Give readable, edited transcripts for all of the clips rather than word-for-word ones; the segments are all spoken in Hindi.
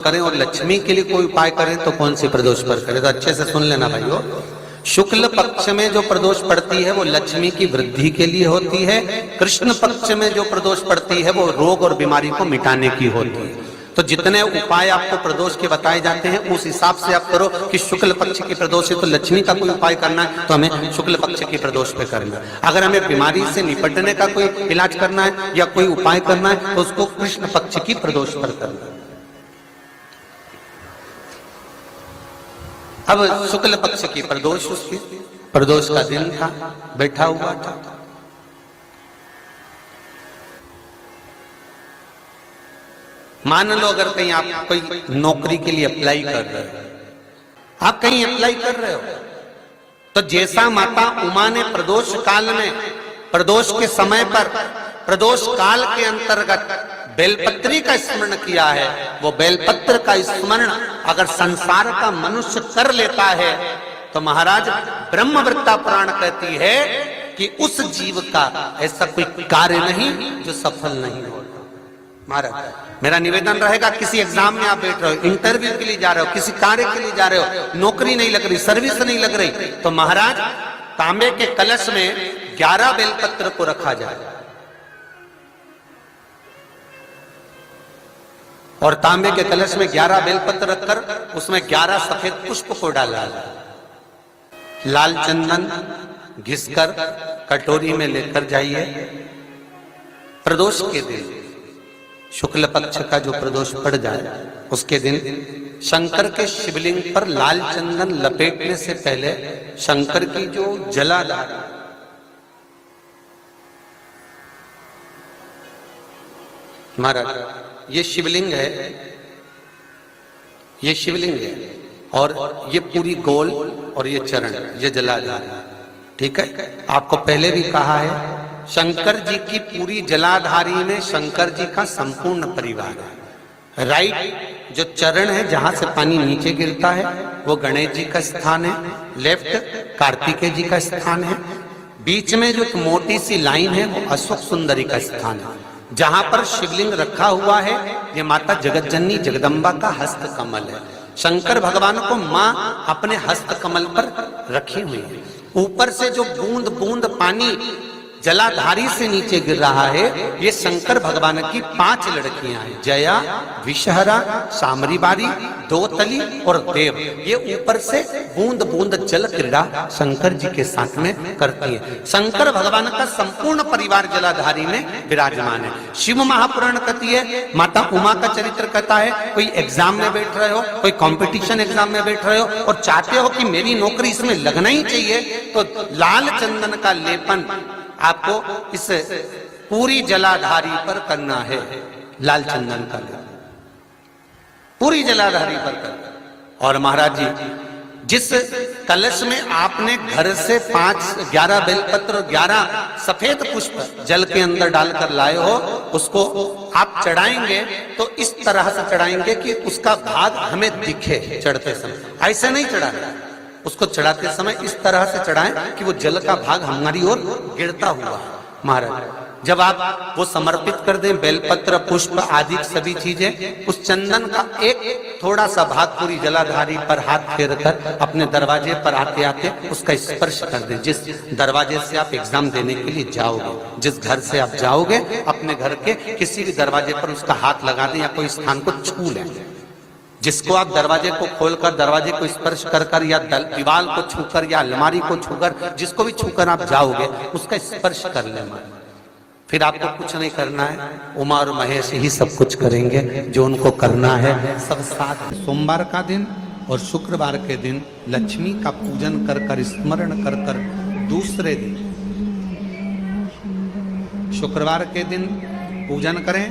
करें और लक्ष्मी के लिए कोई उपाय करें तो कौन सी प्रदोष पर करें? तो अच्छे से सुन लेना भाइयों। शुक्ल पक्ष में जो प्रदोष पड़ती है वो लक्ष्मी की वृद्धि के लिए होती है। कृष्ण पक्ष में जो प्रदोष पड़ती है वो रोग और बीमारी को मिटाने की होती है। तो जितने उपाय आपको प्रदोष के बताए जाते हैं उस हिसाब से आप करो कि शुक्ल पक्ष की प्रदोष है तो लक्ष्मी का कोई उपाय करना है तो हमें शुक्ल पक्ष की प्रदोष पे करना है। अगर हमें बीमारी से निपटने का कोई इलाज करना है या कोई उपाय करना है तो उसको कृष्ण पक्ष की प्रदोष पर करना है। अब शुक्ल पक्ष की प्रदोष, उसकी प्रदोष का दिन था, बैठा हुआ था। मान लो अगर कहीं आप कोई नौकरी के लिए अप्लाई कर रहे हो, आप कहीं अप्लाई कर रहे हो तो जैसा माता उमा ने प्रदोष काल में, प्रदोष के समय पर, प्रदोष काल के अंतर्गत बेलपत्री का स्मरण किया है, वो बेलपत्र का स्मरण अगर संसार का मनुष्य कर लेता है तो महाराज ब्रह्मवृत्ता पुराण कहती है कि उस जीव का ऐसा कोई कार्य नहीं जो सफल नहीं होता। महाराज मेरा निवेदन रहेगा, किसी एग्जाम में आप बैठ रहे हो, इंटरव्यू के लिए जा रहे हो, किसी कार्य के लिए जा रहे हो, नौकरी नहीं लग रही, सर्विस नहीं लग रही, तो महाराज तांबे के कलश में 11 बेलपत्र को रखा जाए और तांबे के कलश में 11 बेलपत्र रखकर उसमें 11 सफेद पुष्प को डाला, लाल चंदन घिसकर कटोरी में लेकर जाइए। प्रदोष के दिन, शुक्ल पक्ष का जो प्रदोष पड़ जाए उसके दिन शंकर के शिवलिंग पर लाल चंदन लपेटने से पहले शंकर की जो जलाधार, महाराज ये शिवलिंग है, ये शिवलिंग है और ये पूरी गोल और ये चरण, ये जलाधार, ठीक है। आपको पहले भी कहा है शंकर जी की पूरी जलाधारी में शंकर जी का संपूर्ण परिवार है। राइट जो चरण है जहां से पानी नीचे गिरता है वो गणेश जी का स्थान है, लेफ्ट कार्तिकेय जी का स्थान है, बीच में जो एक मोटी सी लाइन है वो अशोक सुंदरी का स्थान है। जहां पर शिवलिंग रखा हुआ है ये माता जगतजननी जगदम्बा का हस्त कमल है। शंकर भगवान को मां अपने हस्त कमल पर रखी हुई है। ऊपर से जो बूंद बूंद पानी जलाधारी से नीचे गिर रहा है ये शंकर भगवान की 5 लड़कियां हैं, जया, विषहरा, सामरीबारी, दोतली और देव। ये ऊपर से बूंद बूंद जल क्रीड़ा शंकर जी के साथ में करती है। शंकर भगवान का संपूर्ण परिवार जलाधारी में विराजमान है। शिव महापुराण कहती है, माता उमा का चरित्र कहता है, कोई एग्जाम में बैठ रहे हो, कोई कंपटीशन एग्जाम में बैठ रहे हो और चाहते हो कि मेरी नौकरी इसमें लगना ही चाहिए तो लाल चंदन का लेपन आपको इस पूरी जलाधारी पर करना है। लाल चंदन का लेपन पूरी जलाधारी पर करना। और महाराज जी जिस कलश में आपने घर से 11 बेलपत्र और 11 सफेद पुष्प जल के अंदर डालकर लाए हो उसको आप चढ़ाएंगे तो इस तरह से चढ़ाएंगे कि उसका भाग हमें दिखे चढ़ते समय, ऐसे नहीं चढ़ाना, उसको चढ़ाते समय इस तरह से चढ़ाएं कि वो जल का भाग हमारी ओर गिरता हुआ। महाराज जब आप वो समर्पित कर दें बेलपत्र पुष्प आदि सभी चीजें, उस चंदन का एक थोड़ा सा भाग पूरी जलाधारी पर हाथ फेर कर अपने दरवाजे पर आते आते उसका स्पर्श कर दें। जिस दरवाजे से आप एग्जाम देने के लिए जाओगे, जिस घर से आप जाओगे, अपने घर के किसी भी दरवाजे पर उसका हाथ लगा दें या कोई स्थान को छू लें। जिसको आप दरवाजे को खोलकर, दरवाजे को स्पर्श कर कर या दीवार को छूकर या अलमारी को छूकर, जिसको भी छूकर आप जाओगे उसका स्पर्श कर लेना। फिर आपको कुछ नहीं करना है, उमा और महेश ही सब कुछ करेंगे जो उनको करना है, सब साथ। सोमवार का दिन और शुक्रवार के दिन लक्ष्मी का पूजन कर कर, स्मरण कर कर, दूसरे दिन शुक्रवार के दिन पूजन करें,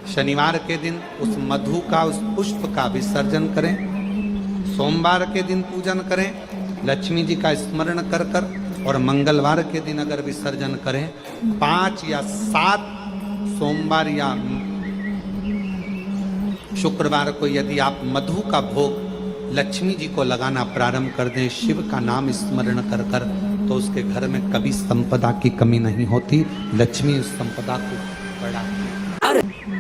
शनिवार के दिन उस मधु का, उस पुष्प का विसर्जन करें, सोमवार के दिन पूजन करें लक्ष्मी जी का स्मरण कर कर, और मंगलवार के दिन अगर विसर्जन करें, 5 या 7 सोमवार या शुक्रवार को यदि आप मधु का भोग लक्ष्मी जी को लगाना प्रारंभ कर दें, शिव का नाम स्मरण कर कर, तो उसके घर में कभी संपदा की कमी नहीं होती, लक्ष्मी उस संपदा को बढ़ाती।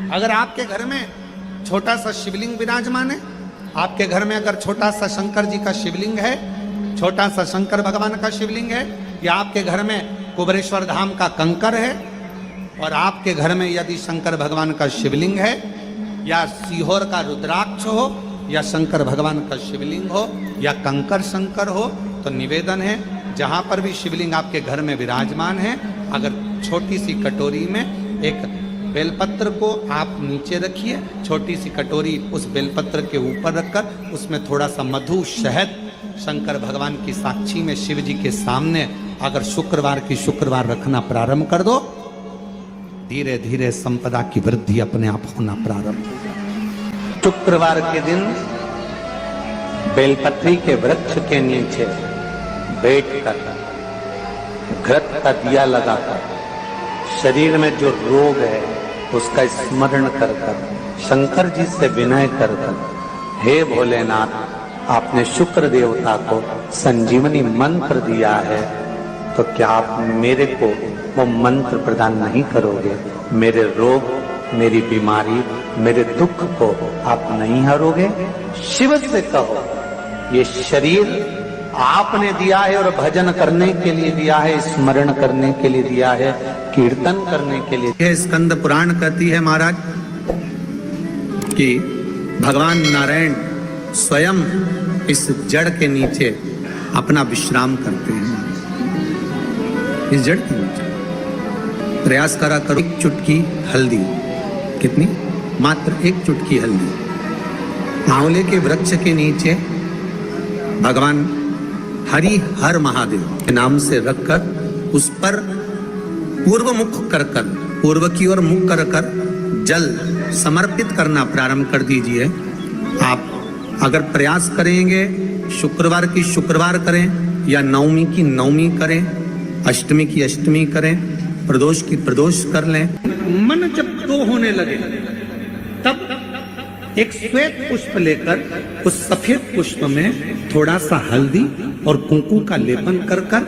अगर आपके घर में छोटा सा शिवलिंग विराजमान है। आपके घर में अगर छोटा सा शंकर जी का शिवलिंग है, छोटा सा शंकर भगवान का शिवलिंग है, या आपके घर में कुबेरेश्वर धाम का कंकर है, और आपके घर में यदि शंकर भगवान का शिवलिंग है, या सीहोर का रुद्राक्ष हो, या शंकर भगवान का शिवलिंग हो, या कंकर शंकर हो, तो निवेदन है जहां पर भी शिवलिंग आपके घर में विराजमान है, अगर छोटी सी कटोरी में एक बेलपत्र को आप नीचे रखिए, छोटी सी कटोरी उस बेलपत्र के ऊपर रखकर उसमें थोड़ा सा मधु शहद शंकर भगवान की साक्षी में शिव जी के सामने अगर शुक्रवार की शुक्रवार रखना प्रारंभ कर दो, धीरे धीरे संपदा की वृद्धि अपने आप होना प्रारंभ हो जाए। शुक्रवार के दिन बेलपत्री के वृक्ष के नीचे बैठकर घृत का दिया लगाकर शरीर में जो रोग है उसका स्मरण कर कर शंकर जी से विनय कर कर, हे भोलेनाथ, आपने शुक्र देवता को संजीवनी मंत्र दिया है, तो क्या आप मेरे को वो मंत्र प्रदान नहीं करोगे? मेरे रोग, मेरी बीमारी, मेरे दुख को आप नहीं हरोगे? शिव से कहो, ये शरीर आपने दिया है और भजन करने के लिए दिया है, स्मरण करने के लिए दिया है, कीर्तन करने के लिए। यह स्कंद पुराण कहती है महाराज कि भगवान नारायण स्वयं इस जड़ के नीचे अपना विश्राम करते हैं। इस जड़ के नीचे प्रयास करा करो, एक चुटकी हल्दी, कितनी? मात्र एक चुटकी हल्दी आंवले के वृक्ष के नीचे भगवान हरि हर महादेव के नाम से रखकर उस पर पूर्व मुख कर कर, पूर्व की ओर मुख कर कर जल समर्पित करना प्रारंभ कर दीजिए। आप अगर प्रयास करेंगे शुक्रवार की शुक्रवार करें, या नवमी की नवमी करें, अष्टमी की अष्टमी करें, प्रदोष की प्रदोष कर लें। मन जब दो होने लगे तब एक श्वेत पुष्प लेकर उस सफेद पुष्प में थोड़ा सा हल्दी और कुंकू का लेपन कर कर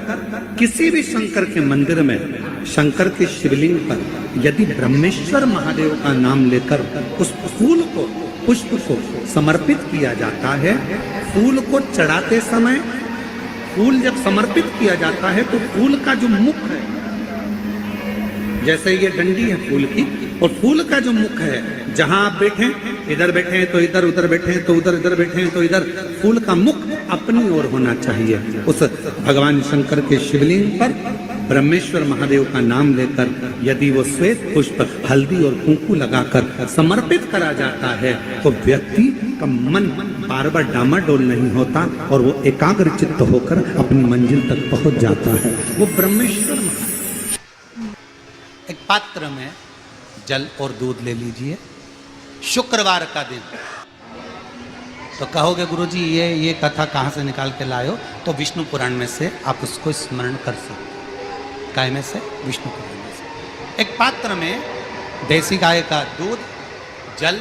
किसी भी शंकर के मंदिर में शंकर के शिवलिंग पर यदि ब्रह्मेश्वर महादेव का नाम लेकर उस फूल को, पुष्प को समर्पित किया जाता है, फूल को चढ़ाते समय फूल जब समर्पित किया जाता है तो फूल का जो मुख है, जैसे ये डंडी है फूल की, और फूल का जो मुख है, जहां आप बैठे, इधर बैठे तो इधर, उधर बैठे तो उधर, इधर बैठे तो इधर, फूल का मुख अपनी ओर होना चाहिए। उस भगवान शंकर के शिवलिंग पर ब्रह्मेश्वर महादेव का नाम लेकर यदि वो श्वेत पुष्प हल्दी और कुंकू लगाकर समर्पित करा जाता है तो व्यक्ति का मन बार बार डामाडोल नहीं होता और वो एकाग्र चित्त होकर अपनी मंजिल तक पहुंच जाता है। वो ब्रह्मेश्वर। एक पात्र में जल और दूध ले लीजिए, शुक्रवार का दिन। तो कहोगे गुरुजी ये कथा कहाँ से निकाल के लाए हो? तो विष्णु पुराण में से आप उसको स्मरण कर सकते। काय में से? विष्णु पुराण में से। एक पात्र में देसी गाय का दूध, जल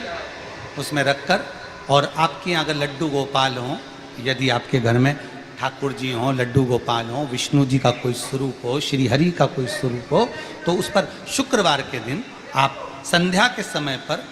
उसमें रखकर, और आपके यहाँ अगर लड्डू गोपाल हों, यदि आपके घर में ठाकुर जी हों, लड्डू गोपाल हों, विष्णु जी का कोई स्वरूप हो, श्री हरि का कोई स्वरूप हो, तो उस पर शुक्रवार के दिन आप संध्या के समय पर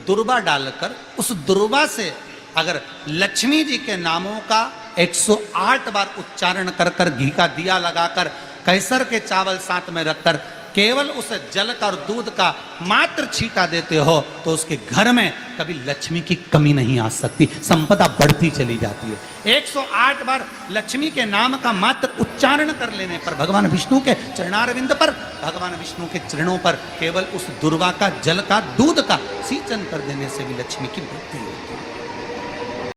दुर्वा डालकर उस दुर्वा से अगर लक्ष्मी जी के नामों का 108 बार उच्चारण कर कर, घी का दिया लगाकर, कैसर के चावल साथ में रखकर केवल उस जल का और दूध का मात्र छींटा देते हो तो उसके घर में कभी लक्ष्मी की कमी नहीं आ सकती, संपदा बढ़ती चली जाती है। 108 बार लक्ष्मी के नाम का मात्र उच्चारण कर लेने पर भगवान विष्णु के चरणारविंद पर, भगवान विष्णु के चरणों पर केवल उस दुर्वा का, जल का, दूध का सींचन कर देने से भी लक्ष्मी की वृद्धि होती है।